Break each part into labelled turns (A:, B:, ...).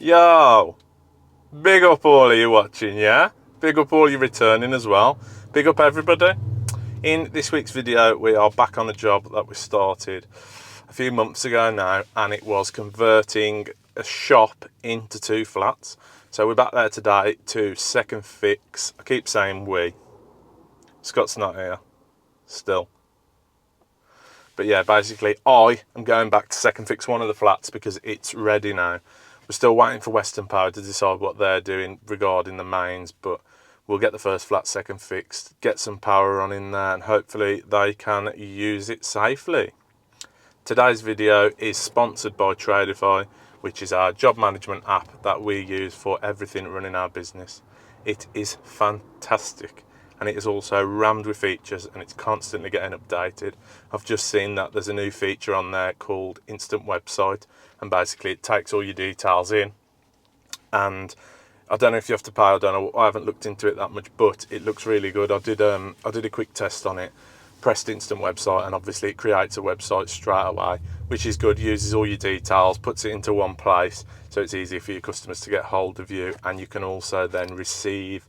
A: Yo, big up all of you watching, yeah? Big up all you returning as well. Big up everybody. In this week's video, we are back on a job that we started a few months ago now, and it was converting a shop into 2 flats. So we're back there today to second fix. I keep saying we. Scott's not here, still. But yeah, basically I am going back to second fix one of the flats because it's ready now. We're still waiting for Western Power to decide what they're doing regarding the mains, but we'll get the first flat second fixed, get some power on in there, and hopefully they can use it safely. Today's video is sponsored by Tradify, which is our job management app that we use for everything running our business. It is fantastic, and it is also rammed with features, and it's constantly getting updated. I've just seen that there's a new feature on there called Instant Website, and basically it takes all your details in, and I don't know if you have to pay. I don't know. I haven't looked into it that much, but it looks really good. I did a quick test on it, pressed Instant Website, and obviously it creates a website straight away, which is good. Uses all your details, puts it into one place, so it's easy for your customers to get hold of you, and you can also then receive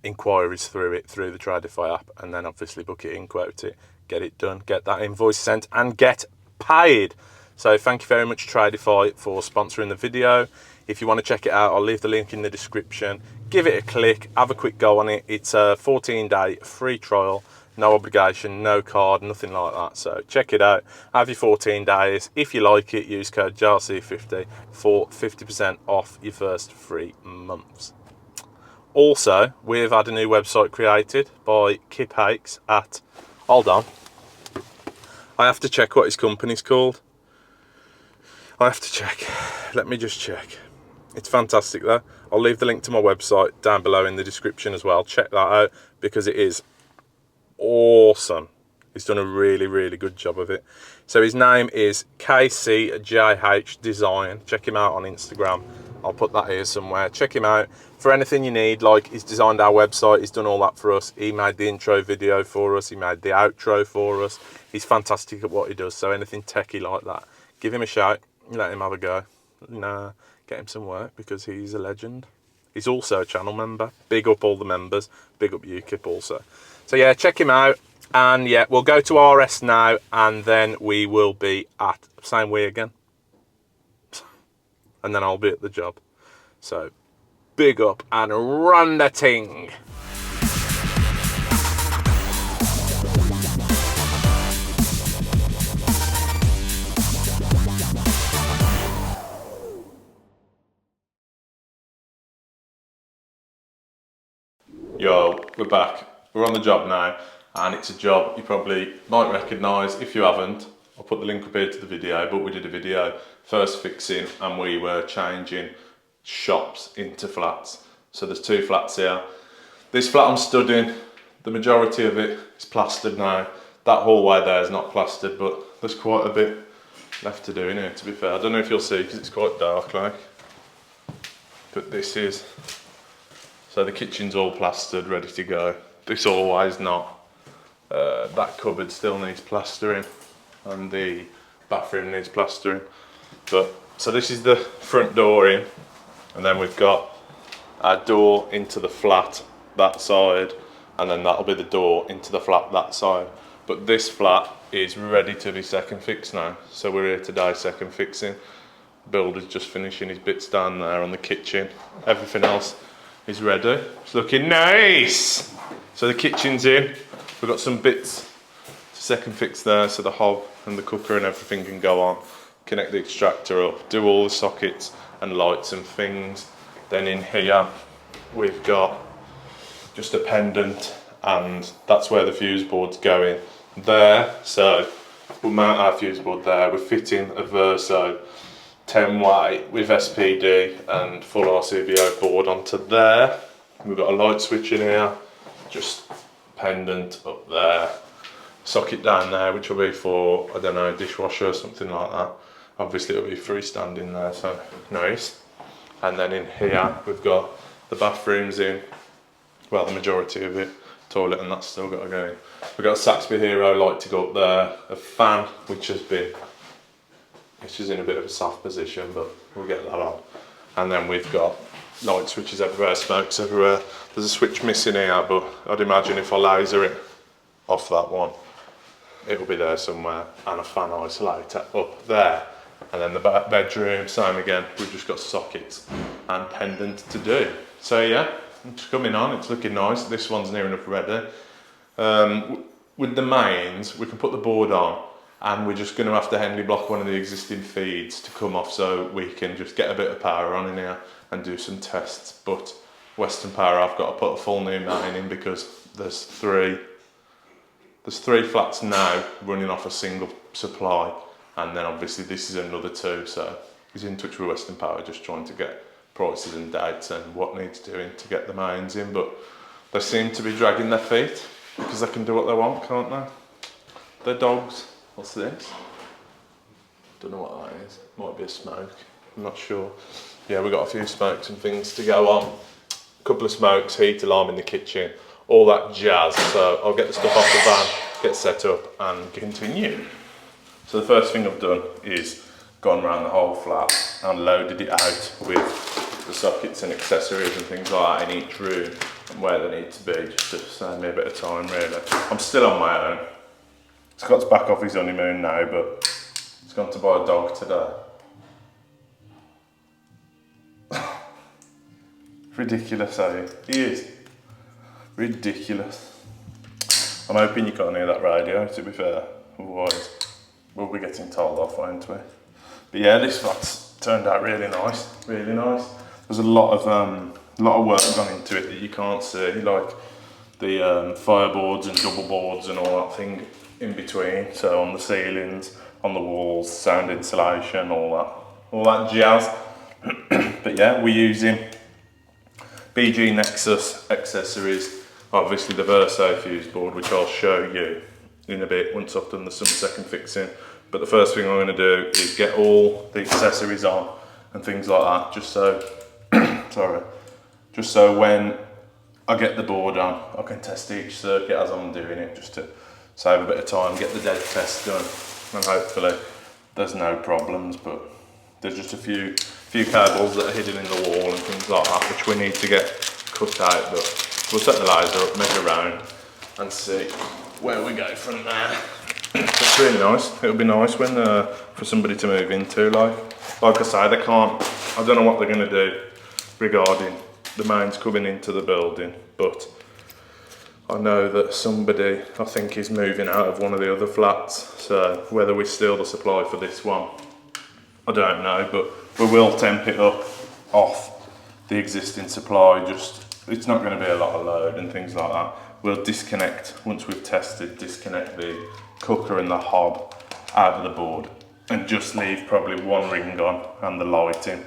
A: inquiries through the Tradify app, and then obviously book it in, quote it, get it done, get that invoice sent, and get paid. So thank you very much, Tradify, for sponsoring the video. If you want to check it out, I'll leave the link in the description. Give it a click, have a quick go on it. It's a 14-day free trial, no obligation, no card, nothing like that. So check it out, have your 14 days. If you like it, use code JRC50 for 50% off your first 3 months. Also, we've had a new website created by Kip Hakes at, hold on, I have to check what his company's called. I have to check. Let me just check. It's fantastic though. I'll leave the link to my website down below in the description as well. Check that out because it is awesome. He's done a really, really good job of it. So his name is KCJH Design. Check him out on Instagram. I'll put that here somewhere. Check him out for anything you need. Like, he's designed our website. He's done all that for us. He made the intro video for us. He made the outro for us. He's fantastic at what he does. So anything techie like that, give him a shout. Let him have a go. Get him some work because he's a legend. He's also a channel member. Big up all the members. Big up UKIP also. So yeah, check him out. And yeah, we'll go to RS now, and then we will be at, same way again. And then I'll be at the job. So big up and run the ting. Yo, we're back. We're on the job now, and it's a job you probably might recognise. If you haven't, I'll put the link up here to the video, but we did a video first fixing, and we were changing shops into flats. So there's 2 flats here. This flat I'm stood in, the majority of it is plastered now. That hallway there is not plastered, but there's quite a bit left to do in here, to be fair. I don't know if you'll see because it's quite dark like, but this is, so the kitchen's all plastered, ready to go. This always not. That cupboard still needs plastering, and the bathroom needs plastering. But so this is the front door in, and then we've got our door into the flat that side, and then that'll be the door into the flat that side. But this flat is ready to be second fixed now. So we're here today second fixing. Builder's just finishing his bits down there on the kitchen. Everything else is ready. It's looking nice. So the kitchen's in. We've got some bits to second fix there, so the hob and the cooker and everything can go on. Connect the extractor up, do all the sockets and lights and things. Then in here we've got just a pendant, and that's where the fuse board's going there. So we'll mount our fuse board there. We're fitting a Verso 10-way with SPD and full RCBO board onto there. We've got a light switch in here, just pendant up there, socket down there, which will be for, I don't know, dishwasher or something like that. Obviously it'll be freestanding there, so nice. And then in here we've got the bathrooms in, well, the majority of it, toilet and that's still got to go in. We've got a Saxby Hero light to go up there, a fan which has been She's in a bit of a soft position, but we'll get that on. And then we've got light switches everywhere, smokes everywhere. There's a switch missing here, but I'd imagine if I laser it off that one, it'll be there somewhere, and a fan isolator up there. And then the bedroom, same again, we've just got sockets and pendant to do. So yeah, it's coming on, it's looking nice. This one's near enough ready. With the mains, we can put the board on, and we're just going to have to Henley block one of the existing feeds to come off so we can just get a bit of power on in here and do some tests. But Western Power, I've got to put a full new main in because there's three flats now running off a single supply, and then obviously this is another two, so he's in touch with Western Power just trying to get prices and dates and what needs doing to get the mains in, but they seem to be dragging their feet because they can do what they want, can't they? They're dogs. What's this? Don't know what that is. Might be a smoke, I'm not sure. Yeah, we've got a few smokes and things to go on. A couple of smokes, heat alarm in the kitchen, all that jazz. So I'll get the stuff off the van, get set up and continue. So the first thing I've done is gone around the whole flat and loaded it out with the sockets and accessories and things like that in each room and where they need to be, just to save me a bit of time really. I'm still on my own. Scott's back off his honeymoon now, but he's gone to buy a dog today. Ridiculous, eh? He is. Ridiculous. I'm hoping you can't hear that radio, to be fair. Otherwise, we'll be getting told off, won't we? But yeah, this flat's turned out really nice, really nice. There's a lot of work gone into it that you can't see, like the fireboards and double boards and all that thing in between. So on the ceilings, on the walls, sound insulation, all that jazz. But yeah, we're using BG Nexus accessories, obviously the Verso fuse board, which I'll show you in a bit once I've done some second fixing. But the first thing I'm going to do is get all the accessories on and things like that, just so just so when I get the board on, I can test each circuit as I'm doing it, just to save a bit of time, get the dead test done, and hopefully there's no problems. But there's just a few cables that are hidden in the wall and things like that, which we need to get cut out. But we'll set the laser up, measure around, and see where we go from there. It's really nice. It'll be nice when for somebody to move into. Like I say, I don't know what they're going to do regarding the mains coming into the building, but I know that somebody, I think, is moving out of one of the other flats. So whether we steal the supply for this one, I don't know, but we will temp it up off the existing supply. It's not going to be a lot of load and things like that. We'll disconnect, once we've tested, disconnect the cooker and the hob out of the board and just leave probably one ring on and the lighting.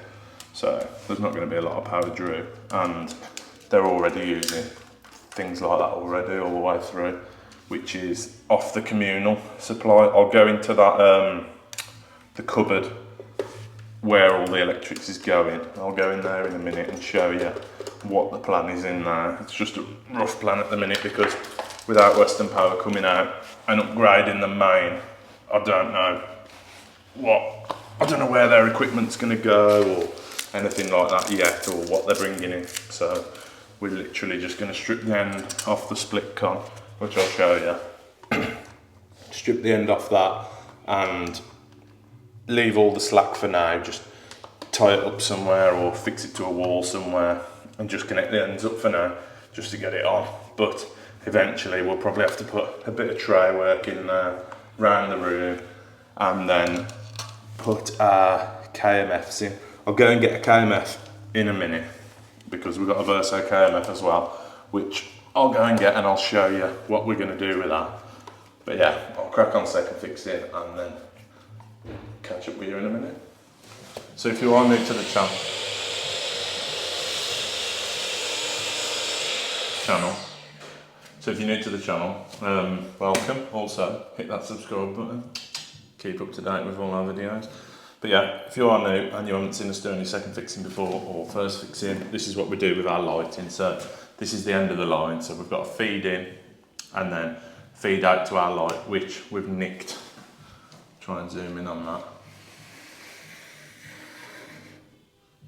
A: So there's not going to be a lot of power drew, and they're already using things like that already all the way through, which is off the communal supply. I'll go into that the cupboard where all the electrics is going. I'll go in there in a minute and show you what the plan is in there. It's just a rough plan at the minute because without Western Power coming out and upgrading the main, I don't know where their equipment's going to go or anything like that yet, or what they're bringing in. So we're literally just going to strip the end off the split con, which I'll show you. Strip the end off that and leave all the slack for now, just tie it up somewhere or fix it to a wall somewhere and just connect the ends up for now, just to get it on. But eventually we'll probably have to put a bit of tray work in there, round the room, and then put KMFs in. I'll go and get a KMF in a minute because we've got a Verso KMF as well, which I'll go and get and I'll show you what we're going to do with that. But yeah, I'll crack on second fixing and then catch up with you in a minute. So if you are new to the channel, so if you're new to the channel, welcome. Also hit that subscribe button, keep up to date with all our videos. But yeah, if you are new and you haven't seen us do any second fixing before or first fixing, this is what we do with our lighting. So this is the end of the line, so we've got a feed in and then feed out to our light, which we've nicked. Try and zoom in on that.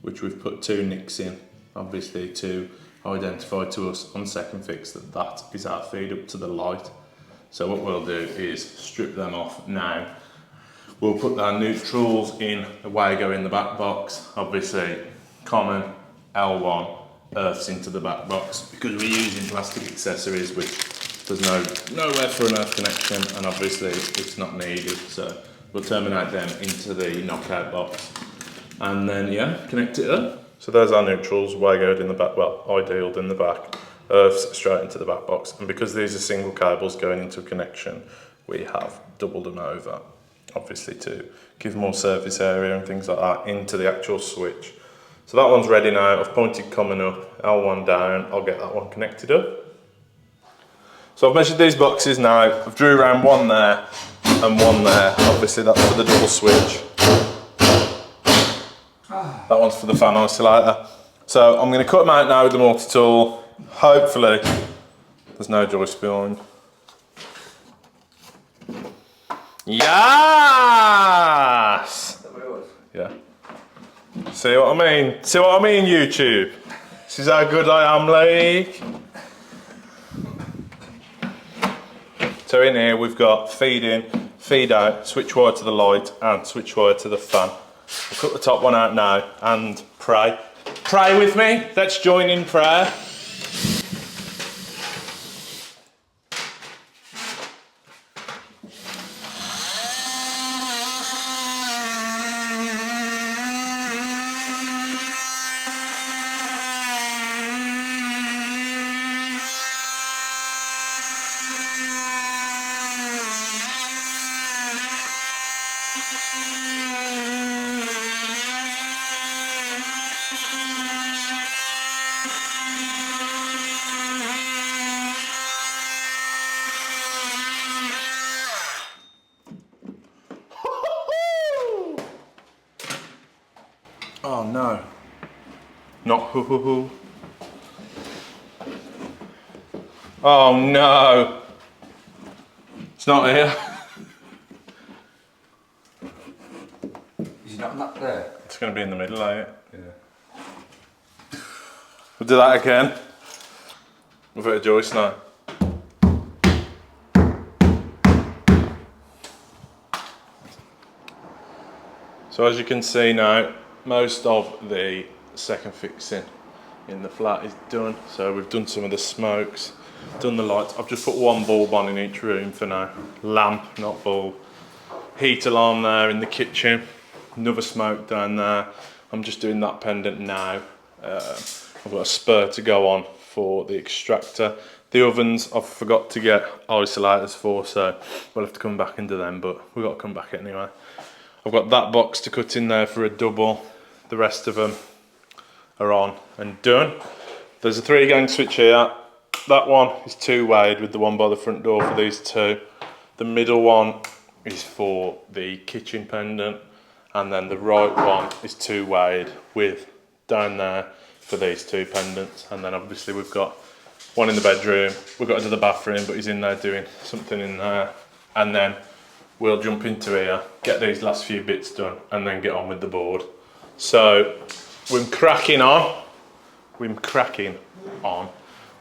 A: which we've put 2 nicks in, obviously to identify to us on second fix that that is our feed up to the light. So what we'll do is strip them off now. We'll put our neutrals in the Wago in the back box, obviously common L1 earths into the back box because we're using plastic accessories which there's nowhere for an earth connection, and obviously it's not needed, so we'll terminate them into the knockout box and then yeah, connect it up. So there's our neutrals, Wagoed in the back, well, idealed in the back, earths straight into the back box, and because these are single cables going into a connection, we have doubled them over, obviously to give more surface area and things like that into the actual switch. So that one's ready now. I've pointed common up, L1 down, I'll get that one connected up. So I've measured these boxes now, I've drew around one there and one there, obviously that's for the double switch. That one's for the fan isolator. So I'm going to cut them out now with the multi-tool. Hopefully there's no joist behind. Yes! Yeah. See what I mean? See what I mean, YouTube? This is how good I am, like. So in here we've got feed in, feed out, switch wire to the light and switch wire to the fan. I'll cut the top one out now and pray. Pray with me, let's join in prayer. Oh no, not hoo hoo hoo. Oh no, it's not here.
B: Is he not up there?
A: It's going to be in the middle, ain't it?
B: Yeah.
A: We'll do that again. We've got a joist now. So as you can see now, most of the second fixing in the flat is done. So we've done some of the smokes, done the lights. I've just put one bulb on in each room for now. Lamp, not bulb. Heat alarm there in the kitchen. Another smoke down there. I'm just doing that pendant now. I've got a spur to go on for the extractor. The ovens I've forgot to get isolators for, so we'll have to come back into them, but we've got to come back anyway. I've got that box to cut in there for a double. The rest of them are on and done. There's a 3-gang switch here. That one is 2-wayed with the one by the front door for these two. The middle one is for the kitchen pendant, and then the right one is 2-wayed with down there for these 2 pendants. And then obviously we've got one in the bedroom. We've got to do the bathroom, but he's in there doing something in there. And then we'll jump into here, get these last few bits done, and then get on with the board. So we're cracking on.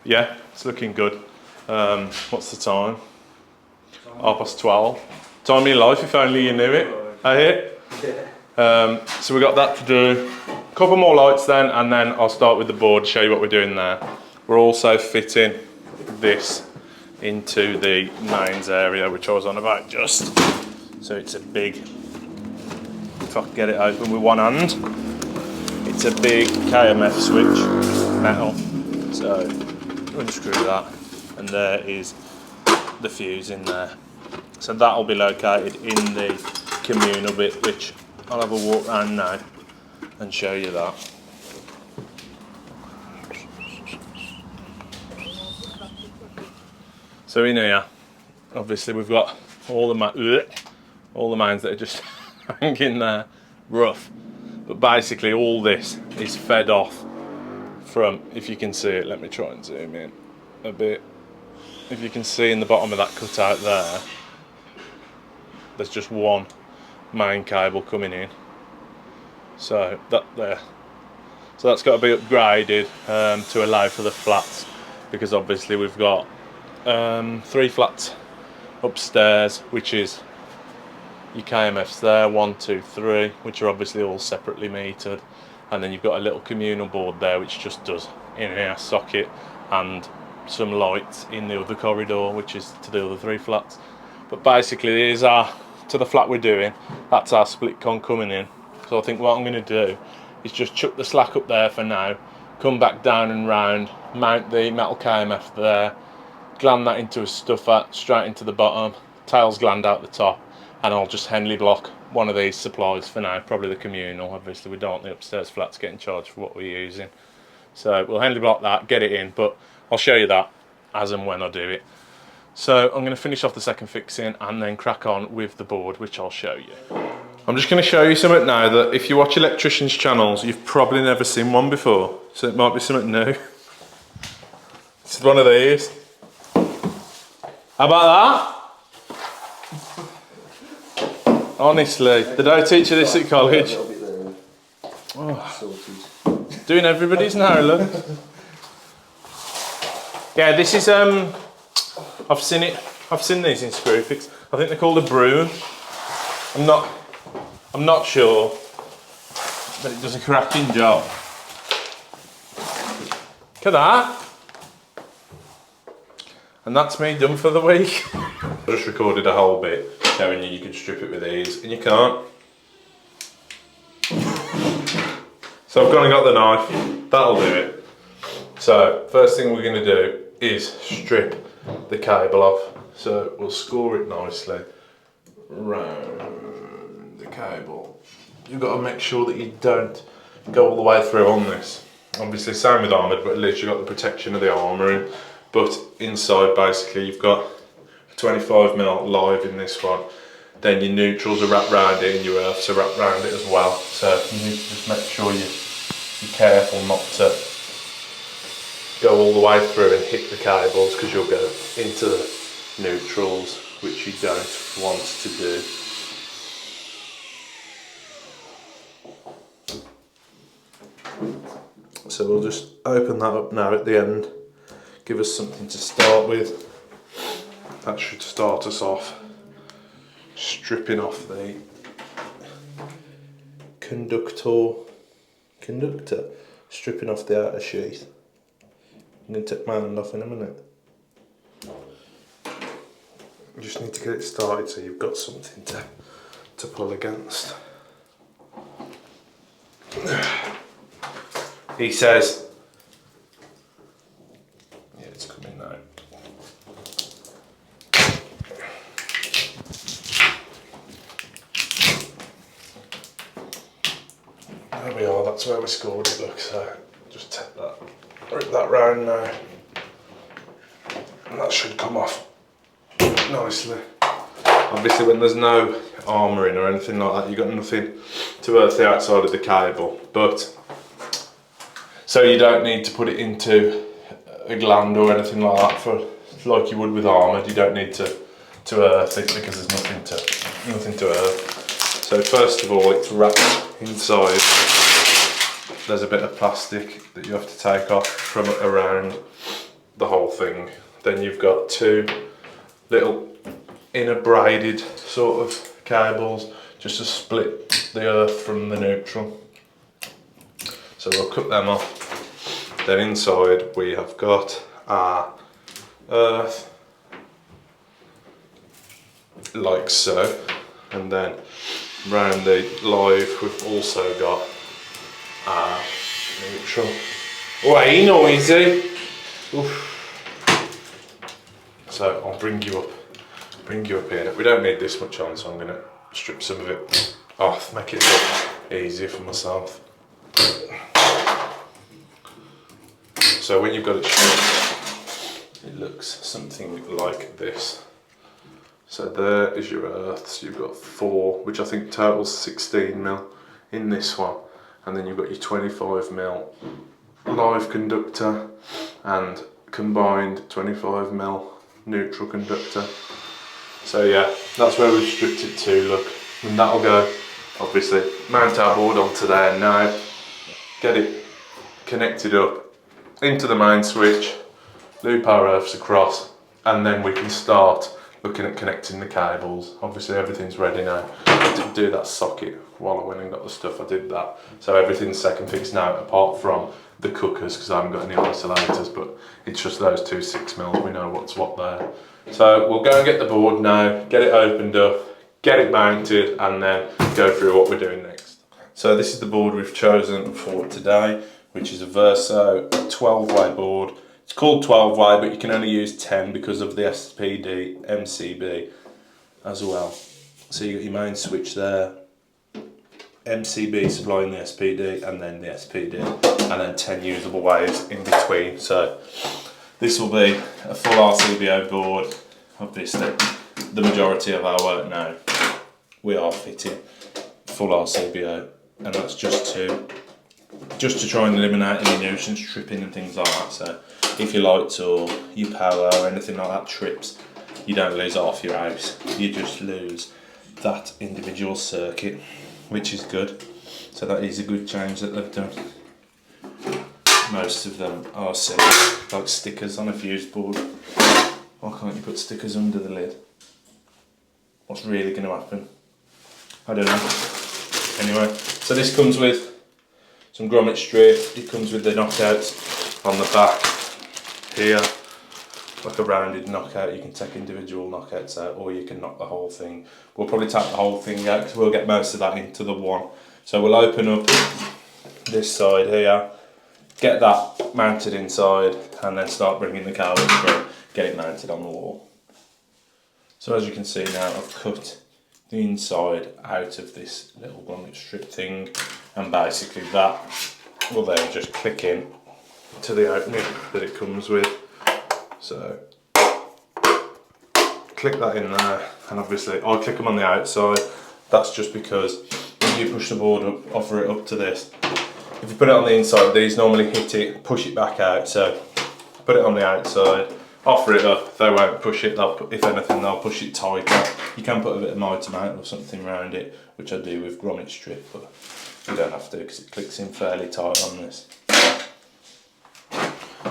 A: Yeah, it's looking good. What's the time? 12:30. Time of your life, if only you knew it. I hear. So we got that to do. A couple more lights then, and then I'll start with the board, show you what we're doing there. We're also fitting this into the mains area, which I was on about just. So it's a big, if I can get it open with one hand, it's a big KMF switch, metal. So unscrew that, and there is the fuse in there. So that'll be located in the communal bit, which I'll have a walk around now and show you that. So in here, obviously we've got all the mains that are just hanging there, rough. But basically all this is fed off from, if you can see it, let me try and zoom in a bit. If you can see in the bottom of that cutout there, there's just one main cable coming in. So that there So that's got to be upgraded to allow for the flats, because obviously we've got 3 flats upstairs, which is your KMFs there, 1, 2, 3, which are obviously all separately metered, and then you've got a little communal board there which just does in-ear socket and some lights in the other corridor, which is to the other 3 flats. But basically these are to the flat we're doing. That's our split con coming in. So I think what I'm going to do is just chuck the slack up there for now, come back down and round, mount the metal KMF there, gland that into a stuffer straight into the bottom, tails gland out the top, and I'll just Henley block one of these supplies for now, probably the communal. Obviously we don't want the upstairs flats getting charged for what we're using, so we'll Henley block that, get it in, but I'll show you that as and when I do it. So I'm going to finish off the second fixing and then crack on with the board, which I'll show you. I'm just going to show you something now that if you watch electricians channels you've probably never seen one before, so it might be something new. This is one of these. How about that? Honestly, they don't teach you this at college. Oh. Doing everybody's now, look. Yeah, this is I've seen these in Screwfix. I think they're called a broom. I'm not sure, but it does a cracking job. Look at that. And that's me done for the week. I just recorded a whole bit showing you can strip it with these, and you can't. So I've gone and got the knife, that'll do it. So first thing we're going to do is strip the cable off. So we'll score it nicely round the cable. You've got to make sure that you don't go all the way through on this. Obviously same with armoured, but at least you've got the protection of the armouring. But inside basically you've got 25mm live in this one. Then your neutrals are wrapped around it and your earths are wrapped around it as well. So you need to just make sure you're careful not to go all the way through and hit the cables, because you'll go into the neutrals, which you don't want to do. So we'll just open that up now at the end, give us something to start with. That should start us off stripping off the conductor, stripping off the outer sheath. I'm going to take my hand off in a minute. You just need to get it started so you've got something to pull against. He says, yeah, it's coming now. There we are, that's where we scored it, look, so just take that, rip that round now, and that should come off nicely. Obviously when there's no armouring or anything like that, you've got nothing to earth the outside of the cable, but so you don't need to put it into a gland or anything like that for like you would with armoured. You don't need to earth it because there's nothing to earth. So first of all, it's wrapped inside. There's a bit of plastic that you have to take off from around the whole thing. Then you've got 2 little inner braided sort of cables just to split the earth from the neutral. So we'll cut them off. Then inside we have got our earth, like so, and then round the live we've also got our neutral. Way noisy. Oof. So I'll bring you up here. We don't need this much on, so I'm going to strip some of it off, make it look easier for myself. So when you've got it stripped, it looks something like this. So there is your earths. You've got 4, which I think totals 16mm in this one, and then you've got your 25mm live conductor and combined 25mm neutral conductor. So yeah, that's where we've stripped it to, look, and that'll go, obviously, mount our board onto there now, get it connected up into the main switch, loop our earths across, and then we can start looking at connecting the cables. Obviously everything's ready now. I did do that socket while I went and got the stuff, I did that. So everything's second fixed now, apart from the cookers, because I haven't got any isolators, but it's just those two 6mm, we know what's what there. So we'll go and get the board now, get it opened up, get it mounted, and then go through what we're doing next. So this is the board we've chosen for today, which is a Verso 12-way board. It's called 12-way, but you can only use 10 because of the SPD MCB as well. So you got your main switch there, MCB supplying the SPD, and then the SPD, and then 10 usable ways in between. So this will be a full RCBO board. Obviously, the majority of our work now, we are fitting full RCBO, and that's just to try and eliminate any nuisance tripping and things like that. So if your lights or your power or anything like that trips, you don't lose half your house, you just lose that individual circuit, which is good. So that is a good change that they've done. Most of them are set like stickers on a fuse board. Why can't you put stickers under the lid? What's really going to happen? I don't know. Anyway, so this comes with some grommet strip. It comes with the knockouts on the back here, like a rounded knockout. You can take individual knockouts out, or you can knock the whole thing. We'll probably take the whole thing out because we'll get most of that into the one. So we'll open up this side here, get that mounted inside, and then start bringing the cable through, get it mounted on the wall. So as you can see now, I've cut the inside out of this little grommet strip thing, and basically that will then just click in to the opening that it comes with. So click that in there, and obviously I'll click them on the outside. That's just because when you push the board up, offer it up to this, if you put it on the inside, these normally hit it, push it back out. So put it on the outside, offer it up, they won't push it, if anything they'll push it tighter. You can put a bit of mitre mount or something around it, which I do with grommet strip, but you don't have to because it clicks in fairly tight on this.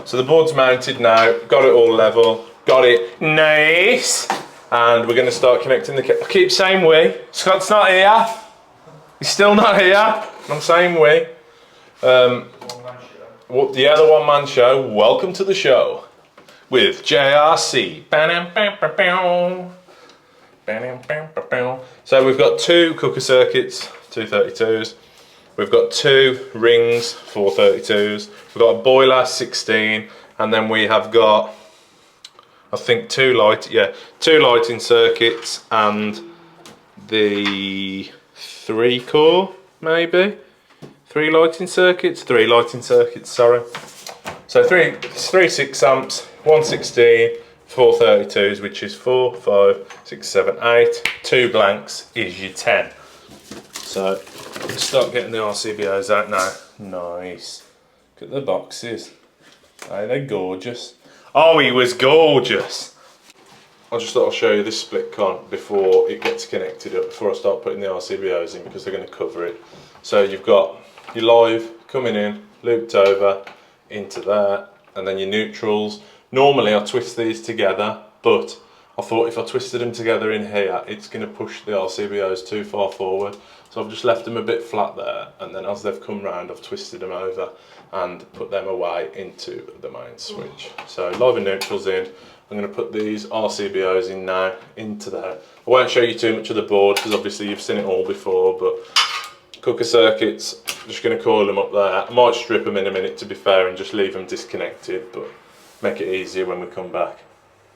A: So the board's mounted now, got it all level, got it nice, and we're going to start connecting the I keep saying we, Scott's not here, he's still not here, I'm saying we. Yeah, the one-man show, welcome to the show with JRC. So we've got two cooker circuits, 232s. We've got two rings, 432s. We've got a boiler, 16, and then we have got, I think, two lighting circuits and the 3-core, maybe. Three lighting circuits, sorry. So three 6 amps, 116, 432s, which is 4, 5, 6, 7, 8. 2 blanks is your 10. So let's start getting the RCBOs out now. Nice. Look at the boxes. Are they gorgeous? Oh, he was gorgeous. I just thought I'll show you this split con before it gets connected up, before I start putting the RCBOs in, because they're going to cover it. So you've got your live coming in, looped over into there, and then your neutrals. Normally I twist these together, but I thought if I twisted them together in here, it's going to push the RCBOs too far forward. So I've just left them a bit flat there, and then as they've come round, I've twisted them over and put them away into the main switch. So live and neutrals in. I'm going to put these RCBOs in now, into there. I won't show you too much of the board, because obviously you've seen it all before, but cooker circuits, just going to coil them up there. I might strip them in a minute, to be fair, and just leave them disconnected, but make it easier when we come back.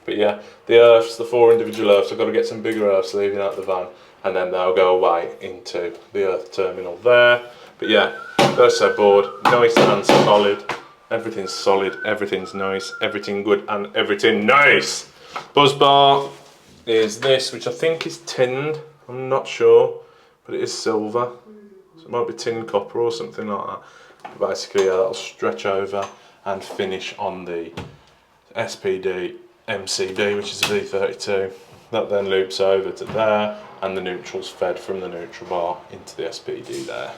A: But yeah, the earths, the 4 individual earths, I've got to get some bigger earths leaving out the van, and then they'll go away into the earth terminal there. But yeah, Verso board, nice and solid. Everything's solid, everything's nice, everything good and everything nice. Buzz bar is this, which I think is tinned, I'm not sure, but it is silver. So it might be tin copper or something like that. But basically, yeah, that'll stretch over and finish on the SPD MCB, which is a V32. That then loops over to there, and the neutral's fed from the neutral bar into the SPD there.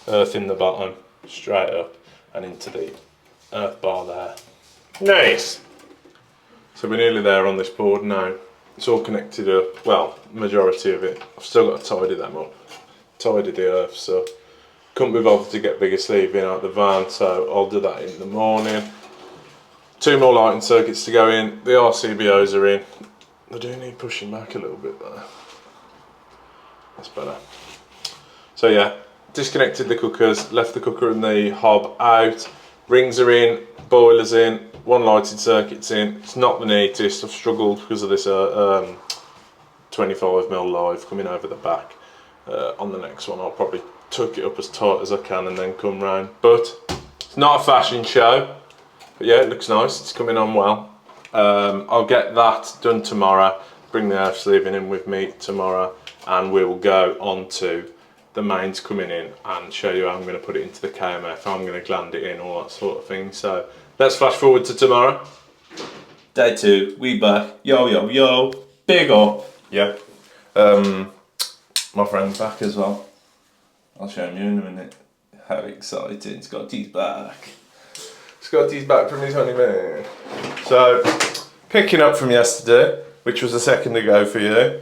A: Earth in the bottom, straight up, and into the earth bar there. Nice! So we're nearly there on this board now. It's all connected up, well, majority of it. I've still got to tidy them up, tidy the earth, so couldn't be bothered to get bigger sleeving out the van, so I'll do that in the morning. 2 more lighting circuits to go in, the RCBOs are in. They do need pushing back a little bit there. That's better. So yeah, disconnected the cookers, left the cooker and the hob out. Rings are in, boiler's in, 1 lighted circuit's in. It's not the neatest, I've struggled because of this 25mm live coming over the back. On the next one I'll probably tuck it up as tight as I can and then come round. But it's not a fashion show. But yeah, it looks nice, it's coming on well. I'll get that done tomorrow, bring the earth sleeving in with me tomorrow, and we'll go on to the mains coming in and show you how I'm going to put it into the KMF, how I'm going to gland it in, all that sort of thing. So let's flash forward to tomorrow. Day 2, we back, yo yo yo, big up. Yeah, my friend's back as well. I'll show you in a minute. How exciting, Scotty's back. Scotty's back from his honeymoon. So, picking up from yesterday, which was a second ago for you,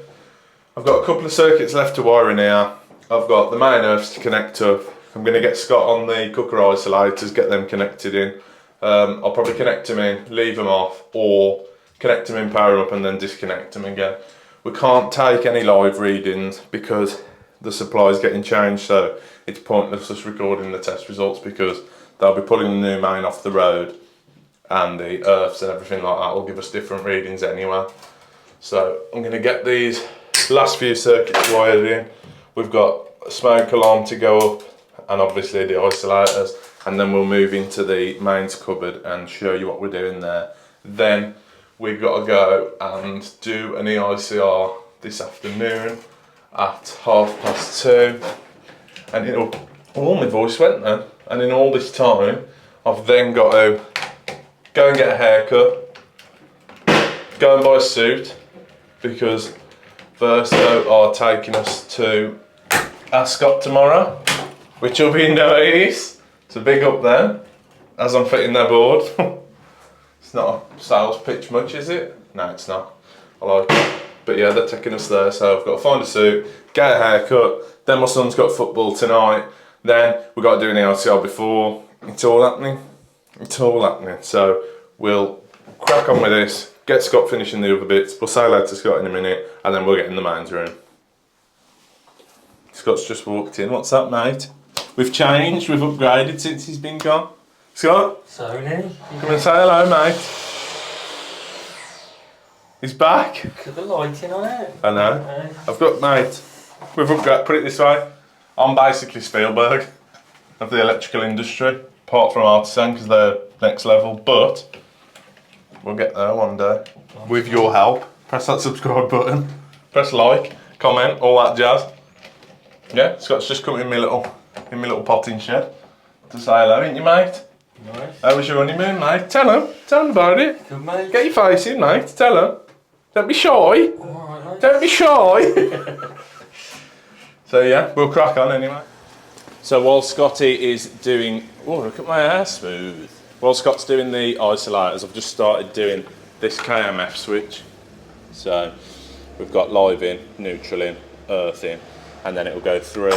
A: I've got a couple of circuits left to wire in here. I've got the main earths to connect to. I'm going to get Scott on the cooker isolators, get them connected in. I'll probably connect them in, leave them off, or connect them in, power up, and then disconnect them again. We can't take any live readings because the supply is getting changed, so it's pointless us recording the test results because they'll be pulling the new main off the road, and the earths and everything like that will give us different readings anyway. So I'm going to get these last few circuits wired in. We've got a smoke alarm to go up and obviously the isolators, and then we'll move into the mains cupboard and show you what we're doing there. Then we've got to go and do an EICR this afternoon at 2:30, and it'll, oh, my voice went then. And in all this time, I've then got to go and get a haircut, go and buy a suit, because Verso are taking us to Ascot tomorrow, which will be nice. It's a big up there, as I'm fitting their board. It's not a sales pitch much, is it? No, it's not. I like it. But yeah, they're taking us there, so I've got to find a suit, get a haircut, then my son's got football tonight, then we've got to do an EICR before. It's all happening. It's all happening. So we'll crack on with this, get Scott finishing the other bits, we'll say hello to Scott in a minute, and then we'll get in the mains room. Scott's just walked in. What's up, mate? We've changed, we've upgraded since he's been gone. Scott?
C: Sorry,
A: come and say hello, mate. He's back.
C: Look at the lighting on it.
A: I know. I've got, mate, we've upgraded, put it this way, I'm basically Spielberg of the electrical industry, apart from Artisan because they're next level, but we'll get there one day. With your help. Press that subscribe button, press like, comment, all that jazz. Yeah, Scott's just come in my little potting shed to say hello, ain't you, mate?
C: Nice.
A: How was your honeymoon, mate? Tell him about it.
C: Good, mate.
A: Get your face in, mate, tell him. Don't be shy.
C: Alright, mate.
A: Don't be shy. So yeah, we'll crack on anyway. So while Scotty is doing, oh, look at my hair, smooth. While Scott's doing the isolators, I've just started doing this KMF switch. So we've got live in, neutral in, earth in, and then it will go through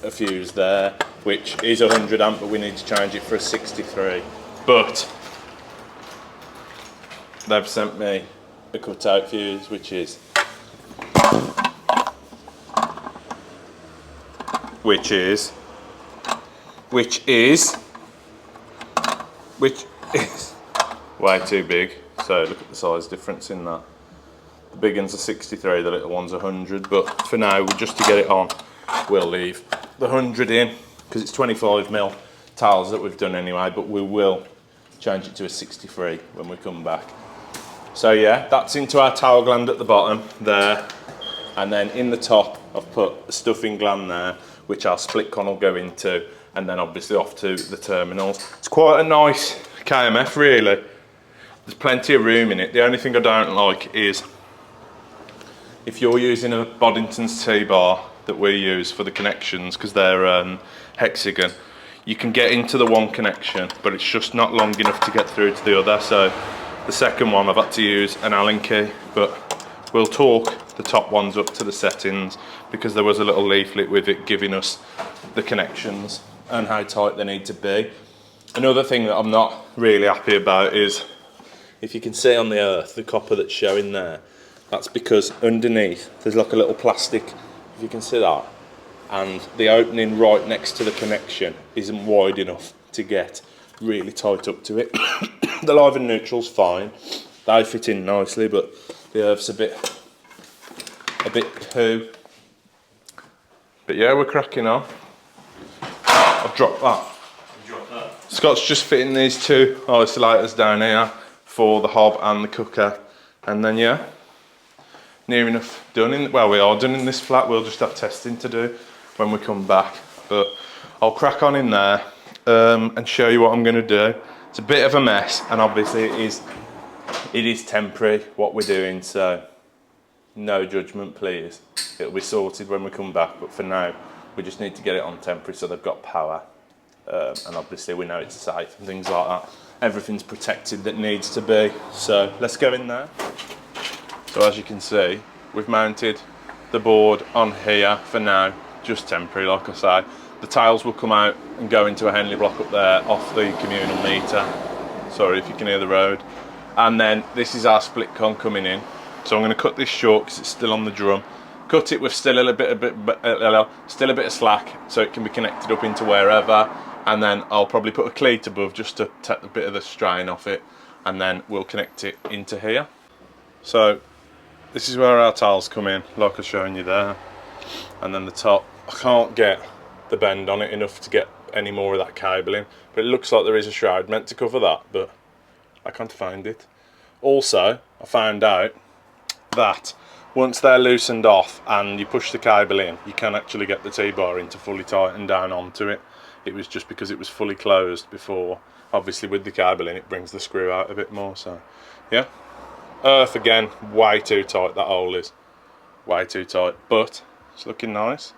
A: a fuse there, which is 100 amp, but we need to change it for a 63. But they've sent me a cutout fuse, which is way too big. So look at the size difference in that. The big one's a 63, the little one's 100, but for now, just to get it on, we'll leave the 100 in, because it's 25mm tiles that we've done anyway, but we will change it to a 63 when we come back. So yeah, that's into our towel gland at the bottom there, and then in the top I've put a stuffing gland there, which our split con will go into, and then obviously off to the terminals. It's quite a nice KMF really. There's plenty of room in it. The only thing I don't like is if you're using a Boddington's T-bar that we use for the connections, because they're hexagon, you can get into the one connection, but it's just not long enough to get through to the other. So the second one I've had to use an Allen key, but we'll torque the top ones up to the settings because there was a little leaflet with it giving us the connections and how tight they need to be. Another thing that I'm not really happy about is, if you can see on the earth, the copper that's showing there, that's because underneath there's like a little plastic, if you can see that, and the opening right next to the connection isn't wide enough to get really tight up to it. The live and neutral's fine, they fit in nicely, but the earth's a bit poo. But yeah, we're cracking on. I've dropped that. Scott's just fitting these two isolators down here for the hob and the cooker, and then yeah, near enough done. Well, we are done in this flat. We'll just have testing to do when we come back, but I'll crack on in there and show you what I'm going to do. It's a bit of a mess, and obviously it is temporary what we're doing, so no judgment please. It'll be sorted when we come back, but for now we just need to get it on temporary so they've got power, and obviously we know it's safe and things like that. Everything's protected that needs to be, so let's go in there. So as you can see, we've mounted the board on here for now, just temporary like I say. The tiles will come out and go into a Henley block up there off the communal meter. Sorry if you can hear the road. And then this is our split con coming in. So I'm going to cut this short because it's still on the drum. Cut it with still a bit of slack so it can be connected up into wherever. And then I'll probably put a cleat above just to take a bit of the strain off it. And then we'll connect it into here. So this is where our tiles come in, like I was showing you there. And then the top, I can't get the bend on it enough to get any more of that cabling, but it looks like there is a shroud meant to cover that, but I can't find it. Also, I found out that once they're loosened off and you push the cable in, you can actually get the T-bar in to fully tighten down onto it. It was just because it was fully closed before. Obviously with the cable in, it brings the screw out a bit more, so yeah. Earth again, way too tight, that hole is. Way too tight, but it's looking nice.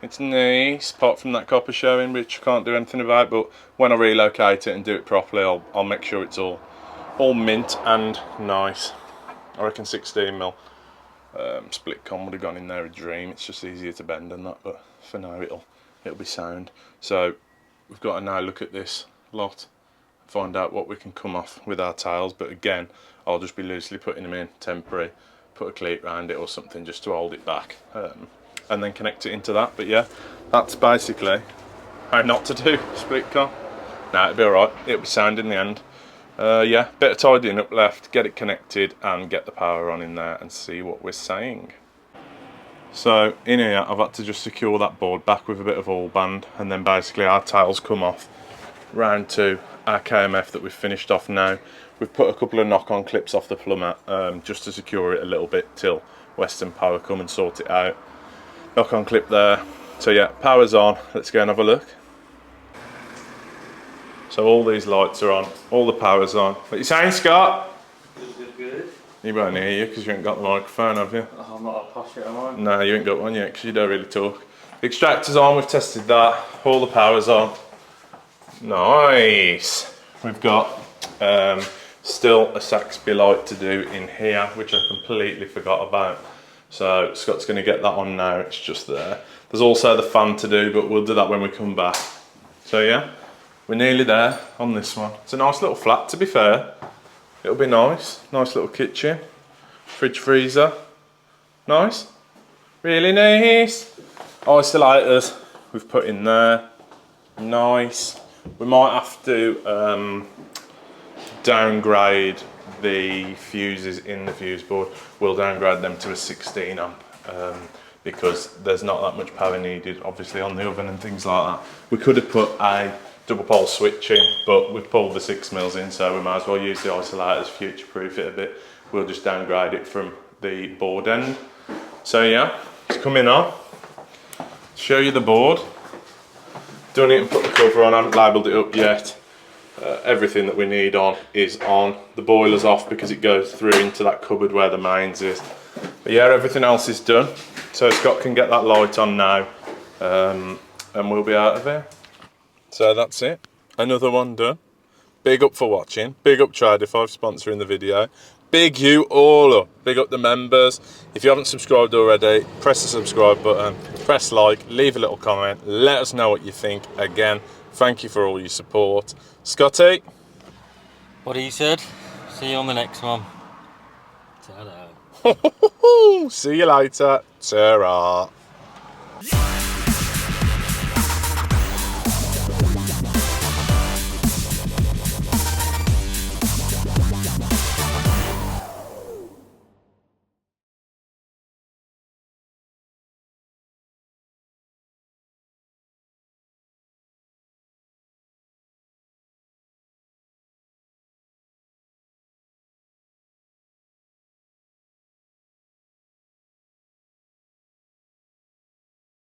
A: It's nice, apart from that copper showing, which I can't do anything about, but when I relocate it and do it properly, I'll make sure it's all mint and nice. I reckon 16mm split con would have gone in there a dream. It's just easier to bend than that, but for now it'll be sound. So we've got to now look at this lot, find out what we can come off with our tiles, but again, I'll just be loosely putting them in, temporary, put a cleat around it or something just to hold it back. And then connect it into that. But yeah, that's basically how not to do split con. Nah, it'll be alright, it'll be sound in the end. Yeah, bit of tidying up left, get it connected and get the power on in there and see what we're saying. So in here I've had to just secure that board back with a bit of oil band, and then basically our tiles come off round to our KMF that we've finished off now. We've put a couple of knock-on clips off the plumber just to secure it a little bit till Western Power come and sort it out. Knock-on clip there. So yeah, power's on. Let's go and have a look. So all these lights are on, all the power's on. What you saying, Scott?
C: Good.
A: He won't hear you because you ain't got the microphone, have you?
C: Oh, I'm not a posh yet, am I?
A: No, you ain't got one yet because you don't really talk. The extractor's on, we've tested that. All the power's on. Nice. We've got still a Saxby light to do in here, which I completely forgot about. So Scott's going to get that on now, it's just there. There's also the fan to do, but we'll do that when we come back. So yeah, we're nearly there on this one. It's a nice little flat, to be fair. It'll be nice. Nice little kitchen. Fridge freezer. Nice. Really nice. Isolators we've put in there. Nice. We might have to downgrade the fuses in the fuse board. We'll downgrade them to a 16 amp because there's not that much power needed obviously on the oven and things like that. We could have put a double pole switch in, but we've pulled the 6mm in, so we might as well use the isolators, future proof it a bit. We'll just downgrade it from the board end. So yeah, it's coming on. Show you the board. Done it and put the cover on, I haven't labelled it up yet. Everything that we need on is on. The boiler's off because it goes through into that cupboard where the mains is. But yeah, everything else is done. So Scott can get that light on now and we'll be out of here. So that's it. Another one done. Big up for watching. Big up Tradify for sponsoring the video. Big you all up. Big up the members. If you haven't subscribed already, press the subscribe button, press like, leave a little comment, let us know what you think. Again, thank you for all your support. Scotty?
C: What he said. See you on the next one. Ta-da.
A: See you later. Ta-ra.